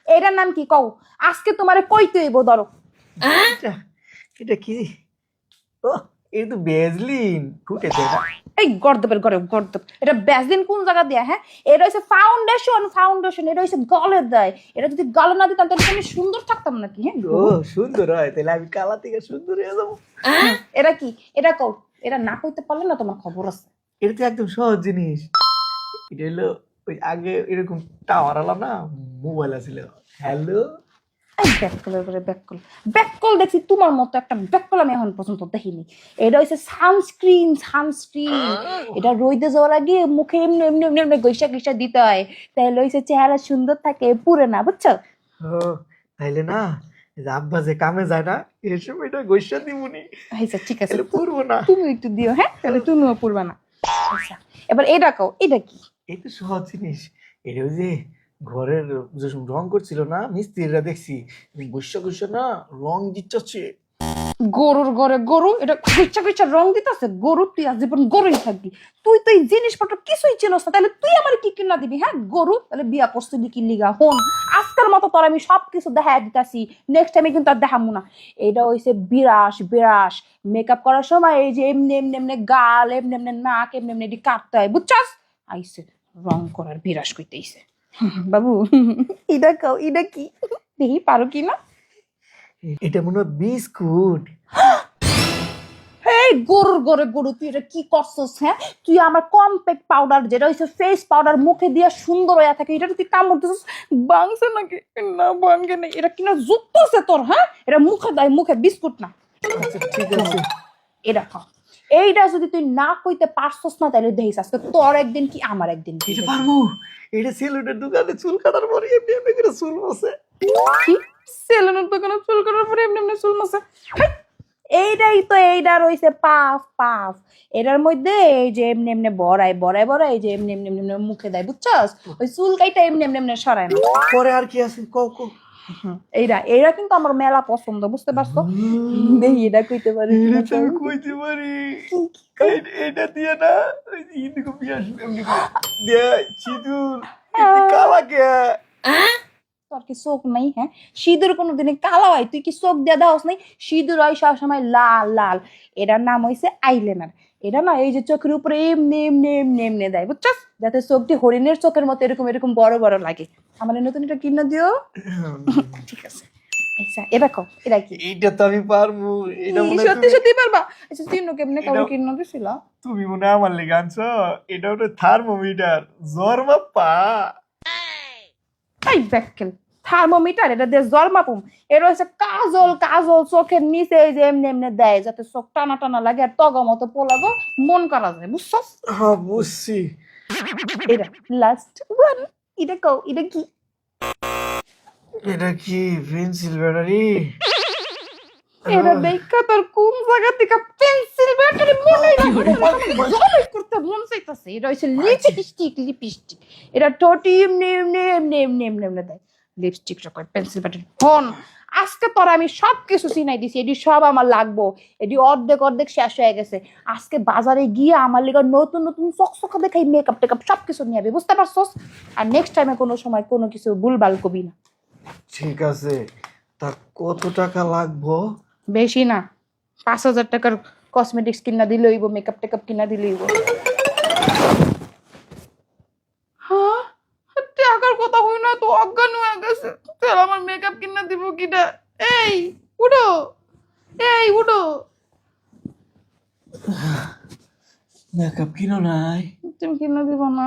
এটার নাম কি কও? আজকে তোমারে কইতে হইব। ধরো এটা এটা কি? ও, এটা তো বেজলিন ফুটেছে এটা। এই গর্দবের ঘরে গর্দব। এটা ব্যাসলিন কোন জায়গা দিয়া? হ্যাঁ, এটা হচ্ছে ফাউন্ডেশন। ফাউন্ডেশন এটা হচ্ছে গলে দেয়। এটা যদি গালে না দিতাম তাহলে আমি সুন্দর থাকতাম নাকি? হ্যাঁ, ও সুন্দর হয়, তাহলে আমি কালা থেকে সুন্দর হয়ে যাবো। এটা কি? এটা কও। এটা না কইতে পারলে না তোমার খবর আছে। এটা তো একদম সহজ জিনিস। এটা হলো ওই আগে এরকম টাওয়ার আলা না, মোবাইল আছিল। হ্যালো, এই ব্যাককলের করে ব্যাককল। ব্যাককল দেখছি তোমার মতো একটা ব্যাককল আমি এখন পর্যন্ত দেখিনি। এটা হচ্ছে সানস্ক্রিন। সানস্ক্রিন এটা রোদে যাওয়ার আগে মুখে এমনি এমনি এমনি এমনি গৈসা গৈসা দিতে হয়, তাহলে হচ্ছে চেহারা সুন্দর থাকে, পুরে না, বুঝছো? ও তাইলে না, এই যে আব্বা যে কামে যায় না, এই সময়টা গৈসা দিবনি, আচ্ছা ঠিক আছে, তাহলে পড়বো না। তুমি একটু দিও। হ্যাঁ, তাহলে তুমিও পড়বা না। আচ্ছা, এবার এটা কও, এটা কি? এই তো সহজ জিনিস। এটা ওই যে ঘরের যে রং করছিল না মিস্ত্রিরা, দেখছি গৈসা গৈসা না রং দিচ্ছে। গরুর ঘরে গরু, এটা কইচা কইচা রং দিতেছে গরু। তুই আজীবন গরুই থাকবি। তুই তো এই জিনিসপত্র কিছুই চিনস না, তাহলে তুই আমার কি কিনা দিবি? হ্যাঁ, গরু। তাহলে বিয়া করছিলি কি লিগা? হন, আজকের মতো তোর আমি সবকিছু দেখাই দিতাছি, নেক্সট টাইমে কিন্তু আর দেখামু না। এটা হইছে বিরাস। বিরাস মেকআপ করার সময় এই যে এমনি এমনি এমনি গাল, এমনি এমনি নাক, এমনি এমনি এটি কাটতে হয়, বুঝছাস? আইসে রং করার বিরাস কইতেইছে। বাবু, এটা কও, এটা কি? দেখি পারো কি না। এটা মনে হয় বিস্কুট। এই গরুর ঘরে গরু, তুই এটা কি করছস? হ্যাঁ, তুই আমার কম্প্যাক্ট পাউডার, যেটা হচ্ছে ফেস পাউডার, মুখে দিয়া সুন্দর হয়ে থাকে, এটা তুই কামড় দিছিস। বাংছে নাকি? না ভাঙ্গে নাই। এটা কিনা যুক্ত আছে তোর? হ্যাঁ, এটা মুখে দেয়, মুখে, বিস্কুট না। আচ্ছা ঠিক আছে। এটা খা। এইটা যদি তুই না কইতে পারছস না, তাহলে দেখিস আজকে তোর একদিন কি আমার একদিন কি। এটা পারবো। এটা সেলুনের দোকানে চুল কাটার পরে এমনি এমনি করে চুল বসে। কি? সেলুনের দোকানে চুল কাটার পরে এমনি এমনি চুল মাসে? এইটাই তো, এইটা রইছে পাফ। পাফ এটার মধ্যে এই যে এমনি এমনি বড়াই বড়াই বড়াই, এই যে এমনি এমনি এমনি এমনি মুখে দেয়, বুঝছস? ওই চুল কাইটা এমনি এমনি এমনি সরায় না। পরে আর কি আছে কও কও। এইটা এইটা কিন্তু আমার মেলা পছন্দ, বুঝতে পারছো? দেখি এটা কইতে পারি কিনা। এটা তো আমি কইতে পারি। এটা দিয়ে না ওই যে ইন্দিগো পিয়াস এমনি করে দিয়ে সিঁদুর এমনি কালা কে। তোর কি চোখ নাই? হ্যাঁ, সিঁদুর কোনোদিনে কালো হয়? তুই কি চোখ দিয়ে দেওয়াস নাই? সিঁদুর হয় সবসময় লাল লাল। এটার নাম হইছে আইলাইনার। এটা না এই যে চোখের উপরে এমনি এমনি এমনি এমনি দেয়, বুঝছস? যাতে চোখটি হরিণের চোখের মতো এরকম এরকম বড় বড় লাগে। আমার এই নতুন এটা কিনে দিও। ঠিক আছে। আচ্ছা, এটা কও, এটা কি? এইটা তো আমি পারবো। এটা মনে হয় সত্যি তুমি সত্যি পারবা? আচ্ছা, চিনো কেমনে? কাউকে এটা- কিনে দিছিল? তুমি মনে হয় আমার লেগে আনছো। এটা হলো থার্মোমিটার, জ্বর মাপা। এই ব্যাককেল। থার্মোমিটার? এটা দিয়ে জ্বর মাপুম? এটা হচ্ছে কাজল। কাজল চোখের নিচে এই যে এমনি এমনি দেয়, যাতে চোখ টানা টানা লাগে আর তগ মতো পোলাগো মন করা যায়, বুঝছস? হ্যাঁ বুঝছি। এটা লাস্ট ওয়ান। এটা কও, এটা কি? এটা কি পেন্সিল ব্যাটারি? এটা দেখা তোর কোন জায়গা থেকে পেন্সিল ব্যাটারি মনে জবাই করতে মন চাইতাছে। এটা হচ্ছে লিপস্টিক। লিপস্টিক এটা ঠোঁটি এমনি এমনি এমনি এমনি এমনি এমনি দেয়। লিপস্টিক কয় পেন্সিল ব্যাটারি। ফোন, আজকে তোর আমি সবকিছু চিনাই দিছি। এটি সব আমার লাগবো। এটি অর্ধেক অর্ধেক শেষ হয়ে গেছে। আজকে বাজারে গিয়ে আমার লিগে নতুন নতুন চকচকা দেখাই মেকআপ টেকআপ সবকিছু নিয়ে যাবে, বুঝতে পারছস? আর নেক্সট টাইমে কোনো সময় কোনো কিছু ভুলভাল কবি না। ঠিক আছে, তা কত টাকা লাগবো? বেশি না, 5,000 টাকার কসমেটিক্স কিনা দিলে হইব, মেকআপ টেকআপ কিনা দিলে হইব। হ্যাঁ, টাকার কথা হই না তো অজ্ঞান হয়ে গেছে। তাহলে আমার মেকআপ কিনা দিব কিনা? এই উঠো, এই উঠো। মেকআপ কিনো নাই? তুমি কিনা দিব না?